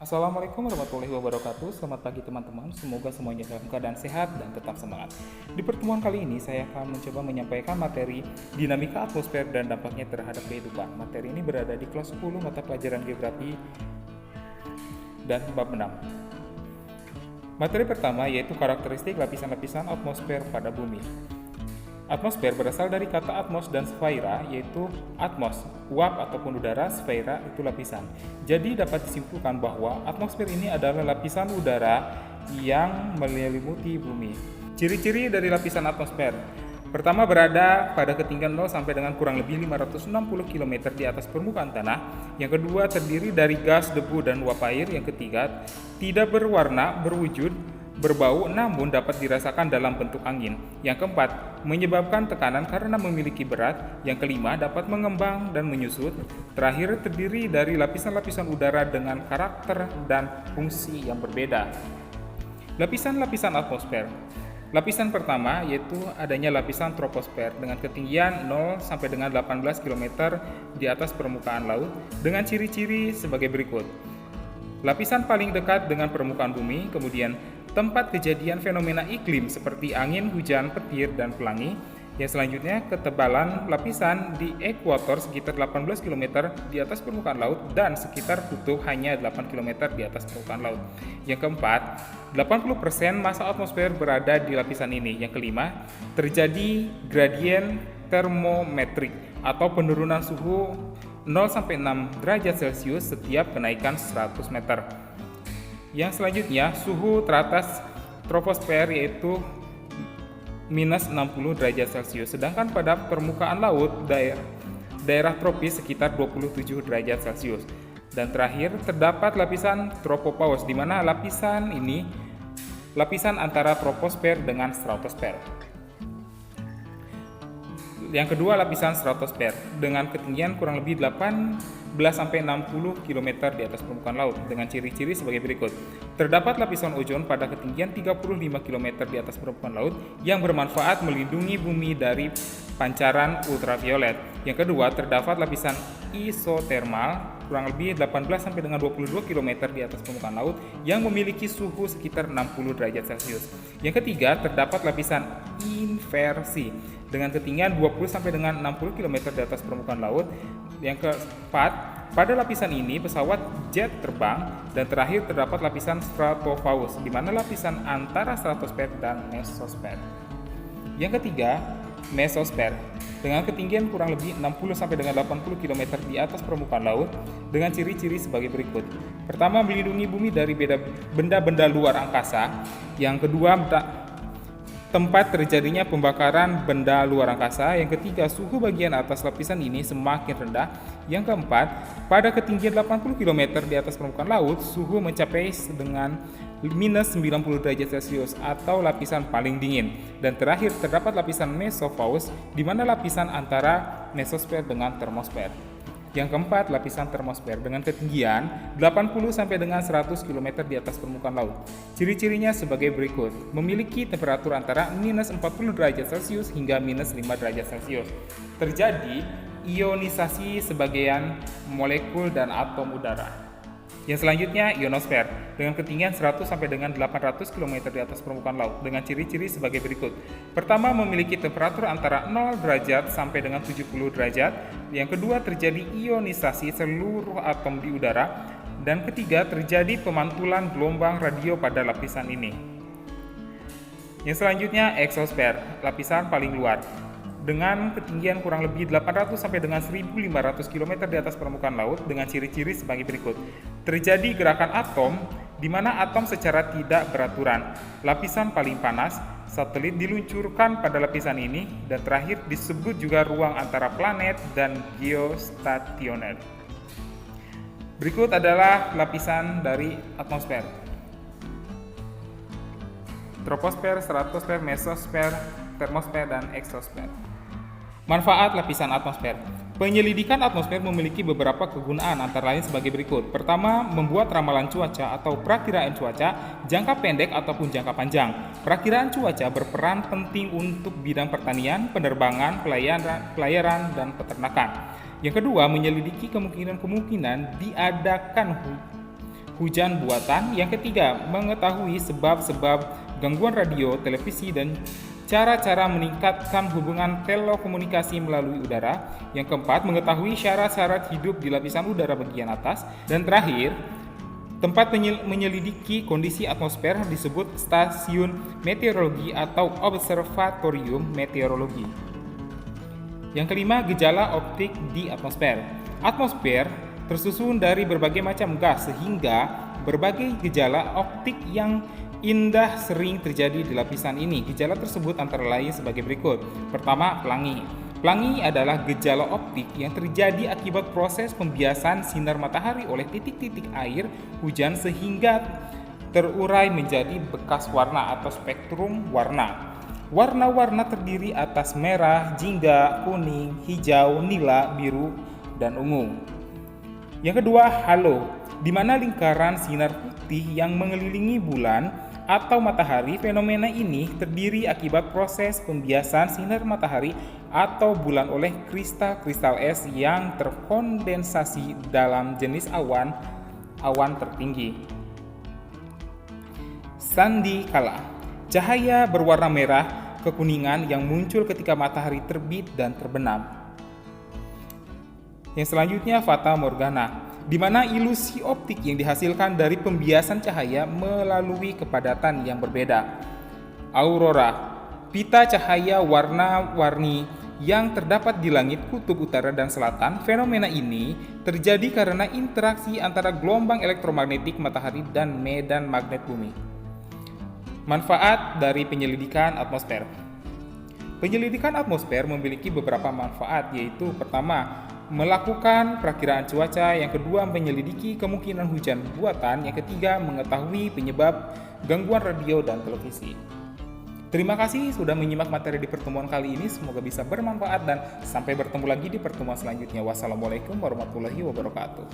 Assalamualaikum warahmatullahi wabarakatuh. Selamat pagi teman-teman. Semoga semuanya dalam keadaan sehat dan tetap semangat. Di pertemuan kali ini saya akan mencoba menyampaikan materi dinamika atmosfer dan dampaknya terhadap kehidupan. Materi ini berada di kelas 10 mata pelajaran geografi dan bab 6. Materi pertama yaitu karakteristik lapisan-lapisan atmosfer pada bumi. Atmosfer berasal dari kata atmos dan sphera, yaitu atmos, uap ataupun udara, sphera itu lapisan. Jadi dapat disimpulkan bahwa atmosfer ini adalah lapisan udara yang menyelimuti bumi. Ciri-ciri dari lapisan atmosfer. Pertama, berada pada ketinggian 0 sampai dengan kurang lebih 560 km di atas permukaan tanah. Yang kedua, terdiri dari gas, debu, dan uap air. Yang ketiga, tidak berwarna, berwujud, berbau namun dapat dirasakan dalam bentuk angin. Yang keempat, menyebabkan tekanan karena memiliki berat. Yang kelima, dapat mengembang dan menyusut. Terakhir, terdiri dari lapisan-lapisan udara dengan karakter dan fungsi yang berbeda. Lapisan-lapisan atmosfer. Lapisan pertama yaitu adanya lapisan troposfer dengan ketinggian 0 sampai dengan 18 km di atas permukaan laut dengan ciri-ciri sebagai berikut. Lapisan paling dekat dengan permukaan bumi, kemudian tempat kejadian fenomena iklim seperti angin, hujan, petir, dan pelangi. Yang selanjutnya, ketebalan lapisan di ekuator sekitar 18 km di atas permukaan laut dan sekitar kutub hanya 8 km di atas permukaan laut. Yang keempat, 80% massa atmosfer berada di lapisan ini. Yang kelima, terjadi gradien termometrik atau penurunan suhu 0 sampai 6 derajat Celcius setiap kenaikan 100 meter. Yang selanjutnya, suhu teratas troposfer yaitu minus 60 derajat Celcius, sedangkan pada permukaan laut daerah tropis sekitar 27 derajat Celcius. Dan terakhir, terdapat lapisan tropopause, di mana lapisan ini lapisan antara troposfer dengan stratosfer. Yang kedua, lapisan stratosfer dengan ketinggian kurang lebih 18 sampai 60 km di atas permukaan laut dengan ciri-ciri sebagai berikut. Terdapat lapisan ozon pada ketinggian 35 km di atas permukaan laut yang bermanfaat melindungi bumi dari pancaran ultraviolet. Yang kedua, terdapat lapisan isotermal kurang lebih 18 sampai dengan 22 km di atas permukaan laut yang memiliki suhu sekitar 60 derajat Celcius. Yang ketiga, terdapat lapisan inversi dengan ketinggian 20 sampai dengan 60 km di atas permukaan laut. Yang keempat, pada lapisan ini pesawat jet terbang. Dan terakhir, terdapat lapisan stratopause, di mana lapisan antara stratosfer dan mesosfer. Yang ketiga, mesosfer dengan ketinggian kurang lebih 60 sampai dengan 80 km di atas permukaan laut dengan ciri-ciri sebagai berikut. Pertama, melindungi bumi dari benda-benda luar angkasa. Yang kedua, tempat terjadinya pembakaran benda luar angkasa. Yang ketiga, suhu bagian atas lapisan ini semakin rendah. Yang keempat, pada ketinggian 80 km di atas permukaan laut, suhu mencapai dengan minus 90 derajat Celcius atau lapisan paling dingin. Dan terakhir, terdapat lapisan mesopause, di mana lapisan antara mesosfer dengan termosfer. Yang keempat, lapisan termosfer dengan ketinggian 80 sampai dengan 100 km di atas permukaan laut. Ciri-cirinya sebagai berikut. Memiliki temperatur antara minus 40 derajat Celcius hingga minus 5 derajat Celcius. Terjadi ionisasi sebagian molekul dan atom udara. Yang selanjutnya, ionosfer dengan ketinggian 100 sampai dengan 800 km di atas permukaan laut dengan ciri-ciri sebagai berikut. Pertama, memiliki temperatur antara 0 derajat sampai dengan 70 derajat. Yang kedua, terjadi ionisasi seluruh atom di udara. Dan ketiga, terjadi pemantulan gelombang radio pada lapisan ini. Yang selanjutnya, eksosfer, lapisan paling luar dengan ketinggian kurang lebih 800 sampai dengan 1500 km di atas permukaan laut dengan ciri-ciri sebagai berikut. Terjadi gerakan atom di mana atom secara tidak beraturan. Lapisan paling panas, satelit diluncurkan pada lapisan ini, dan terakhir disebut juga ruang antara planet dan geostasioner. Berikut adalah lapisan dari atmosfer. Troposfer, stratosfer, mesosfer, termosfer, dan eksosfer. Manfaat lapisan atmosfer. Penyelidikan atmosfer memiliki beberapa kegunaan antara lain sebagai berikut. Pertama, membuat ramalan cuaca atau prakiraan cuaca jangka pendek ataupun jangka panjang. Prakiraan cuaca berperan penting untuk bidang pertanian, penerbangan, pelayaran, dan peternakan. Yang kedua, menyelidiki kemungkinan diadakan hujan buatan. Yang ketiga, mengetahui sebab-sebab gangguan radio, televisi, dan cara-cara meningkatkan hubungan telekomunikasi melalui udara. Yang keempat, mengetahui syarat-syarat hidup di lapisan udara bagian atas. Dan terakhir, tempat menyelidiki kondisi atmosfer disebut stasiun meteorologi atau observatorium meteorologi. Yang kelima, gejala optik di atmosfer. Atmosfer tersusun dari berbagai macam gas sehingga berbagai gejala optik yang indah sering terjadi di lapisan ini. Gejala tersebut antara lain sebagai berikut. Pertama, pelangi. Pelangi adalah gejala optik yang terjadi akibat proses pembiasan sinar matahari oleh titik-titik air hujan sehingga terurai menjadi bekas warna atau spektrum warna. Warna-warna terdiri atas merah, jingga, kuning, hijau, nila, biru, dan ungu. Yang kedua, halo, di mana lingkaran sinar putih yang mengelilingi bulan atau matahari. Fenomena ini terdiri akibat proses pembiasan sinar matahari atau bulan oleh kristal-kristal es yang terkondensasi dalam jenis awan tertinggi. Sandikala, cahaya berwarna merah kekuningan yang muncul ketika matahari terbit dan terbenam. Yang selanjutnya, fata morgana, di mana ilusi optik yang dihasilkan dari pembiasan cahaya melalui kepadatan yang berbeda. Aurora, pita cahaya warna-warni yang terdapat di langit kutub utara dan selatan. Fenomena ini terjadi karena interaksi antara gelombang elektromagnetik matahari dan medan magnet bumi. Manfaat dari penyelidikan atmosfer. Penyelidikan atmosfer memiliki beberapa manfaat, yaitu pertama, melakukan perakiraan cuaca. Yang kedua, menyelidiki kemungkinan hujan buatan. Yang ketiga, mengetahui penyebab gangguan radio dan televisi. Terima kasih sudah menyimak materi di pertemuan kali ini. Semoga bisa bermanfaat dan sampai bertemu lagi di pertemuan selanjutnya. Wassalamualaikum warahmatullahi wabarakatuh.